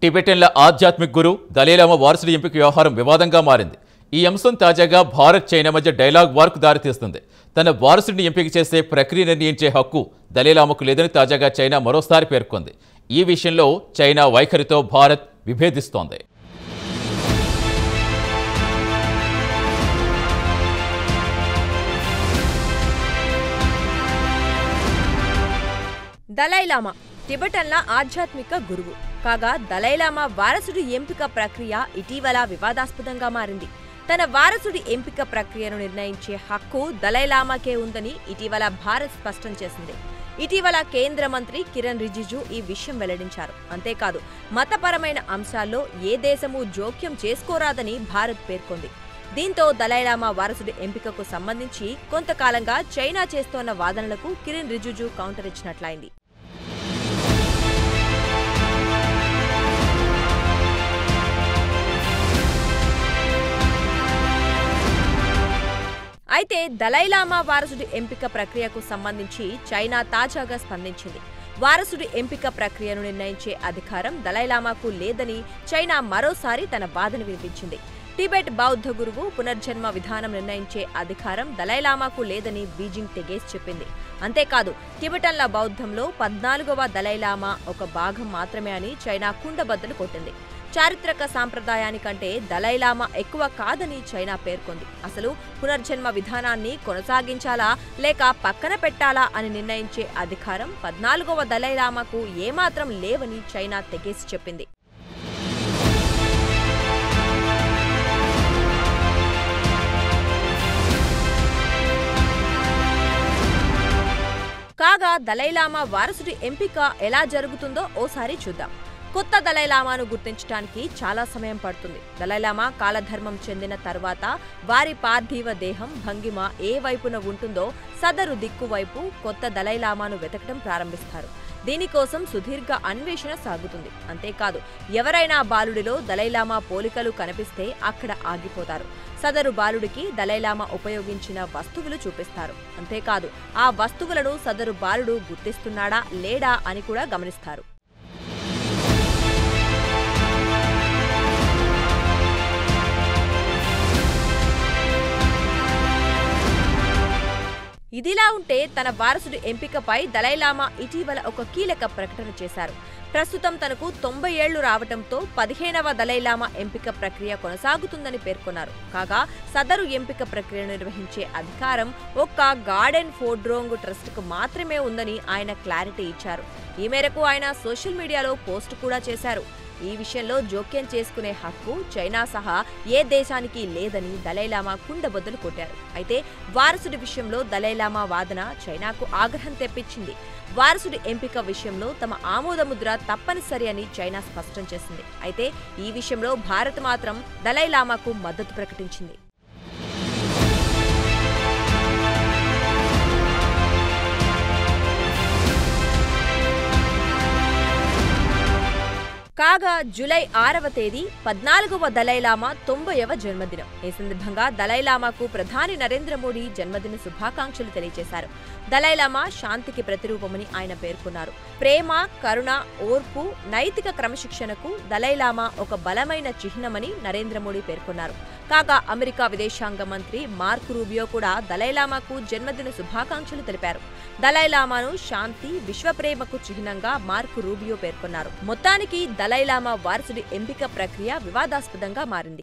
టిబెటన్ల ఆధ్యాత్మిక గురు దలైలామా వారసుడి ఎంపిక వ్యవహారం వివాదంగా మారింది. ఈ అంశం తాజాగా భారత్ చైనా మధ్య డైలాగ్ వార్కు దారితీస్తుంది. తన వారసుడిని ఎంపిక చేసే ప్రక్రియ నిర్ణయించే హక్కు దలైలామాకు లేదని తాజాగా చైనా మరోసారి పేర్కొంది. ఈ విషయంలో చైనా వైఖరితో భారత్ విభేదిస్తోంది. దలైలామా టిబెటన్ల ఆధ్యాత్మిక గురువు కాగా దలైలామా వారసుడి ఎంపిక ప్రక్రియ ఇటీవల వివాదాస్పదంగా మారింది. తన వారసుడి ఎంపిక ప్రక్రియను నిర్ణయించే హక్కు దలైలామాకే ఉందని ఇటీవల భారత్ స్పష్టం చేసింది. ఇటీవల కేంద్ర మంత్రి కిరణ్ రిజిజు ఈ విషయం వెల్లడించారు. అంతేకాదు మతపరమైన అంశాల్లో ఏ దేశమూ జోక్యం చేసుకోరాదని భారత్ పేర్కొంది. దీంతో దలైలామా వారసుడి ఎంపికకు సంబంధించి కొంతకాలంగా చైనా చేస్తోన్న వాదనలకు కిరణ్ రిజిజు కౌంటర్ ఇచ్చినట్లయింది. అయితే దలైలామా వారసుడి ఎంపిక ప్రక్రియకు సంబంధించి చైనా తాజాగా స్పందించింది. వారసుడి ఎంపిక ప్రక్రియను నిర్ణయించే అధికారం దలైలామాకు లేదని చైనా మరోసారి తన వాదన వినిపించింది. టిబెట్ బౌద్ధ గురువు పునర్జన్మ విధానం నిర్ణయించే అధికారం దలైలామాకు లేదని బీజింగ్ తెగేసి చెప్పింది. అంతేకాదు టిబెటన్ల బౌద్ధంలో 14వ దలైలామా ఒక భాగం మాత్రమే అని చైనా కుండబద్దలు కొట్టింది. చారిత్రక సాంప్రదాయానికంటే దలైలామా ఎక్కువ కాదని చైనా పేర్కొంది. అసలు పునర్జన్మ విధానాన్ని కొనసాగించాలా లేక పక్కన పెట్టాలా అని నిర్ణయించే అధికారం 14వ దలైలామాకు ఏమాత్రం లేవని చైనా తెగేసి చెప్పింది. కాగా దలైలామా వారసుడి ఎంపిక ఎలా జరుగుతుందో ఓసారి చూద్దాం. కొత్త దలైలామాను గుర్తించడానికి చాలా సమయం పడుతుంది. దలైలామా కాలధర్మం చెందిన తర్వాత వారి పార్థివ దేహం భంగిమ ఏ వైపున ఉంటుందో సదరు దిక్కు వైపు కొత్త దలైలామాను వెతకడం ప్రారంభిస్తారు. దీనికోసం సుదీర్ఘ అన్వేషణ సాగుతుంది. అంతేకాదు ఎవరైనా బాలుడిలో దలైలామా పోలికలు కనిపిస్తే అక్కడ ఆగిపోతారు. సదరు బాలుడికి దలైలామా ఉపయోగించిన వస్తువులు చూపిస్తారు. అంతేకాదు ఆ వస్తువులను సదరు బాలుడు గుర్తిస్తున్నాడా లేడా అని కూడా గమనిస్తారు. ఇదిలా ఉంటే తన వారసుడి ఎంపికపై దలైలామా ఇటీవల ఒక కీలక ప్రకటన చేశారు. ప్రస్తుతం తనకు 90 ఏళ్లు రావడంతో 15వ దలైలామా ఎంపిక ప్రక్రియ కొనసాగుతుందని పేర్కొన్నారు. కాగా సదరు ఎంపిక ప్రక్రియను నిర్వహించే అధికారం ఒక్క గార్డెన్ ఫోడ్రోంగ్ ట్రస్ట్కు మాత్రమే ఉందని ఆయన క్లారిటీ ఇచ్చారు. ఈ మేరకు ఆయన సోషల్ మీడియాలో పోస్ట్ కూడా చేశారు. ఈ విషయంలో జోక్యం చేసుకునే హక్కు చైనా సహా ఏ దేశానికి లేదని దలైలామా కుండబద్దలు కొట్టారు. అయితే వారసుడి విషయంలో దలైలామా వాదన చైనాకు ఆగ్రహం తెప్పించింది. వారసుడి ఎంపిక విషయంలో తమ ఆమోదముద్ర తప్పనిసరి అని చైనా స్పష్టం చేసింది. అయితే ఈ విషయంలో భారత్ మాత్రం దలైలామాకు మద్దతు ప్రకటించింది. కాగా జూలై 6వ తేదీ 14వ దలైలామా 90వ జన్మదినం. ఈ సందర్భంగా దలైలామాకు ప్రధాని నరేంద్ర మోడీ జన్మదిన శుభాకాంక్షలు తెలియజేశారు. దలైలామా శాంతికి ప్రతిరూపమని ఆయన పేర్కొన్నారు. ప్రేమ, కరుణ, ఓర్పు, నైతిక క్రమశిక్షణకు దలైలామా ఒక బలమైన చిహ్నమని నరేంద్ర మోడీ పేర్కొన్నారు. కాగా అమెరికా విదేశాంగ మంత్రి మార్క్ రూబియో కూడా దలైలామాకు జన్మదిన శుభాకాంక్షలు తెలిపారు. దలైలామాను శాంతి, విశ్వప్రేమకు చిహ్నంగా మార్క్ రూబియో పేర్కొన్నారు. మొత్తానికి దలైలామా వారసుడి ఎంపిక ప్రక్రియ వివాదాస్పదంగా మారింది.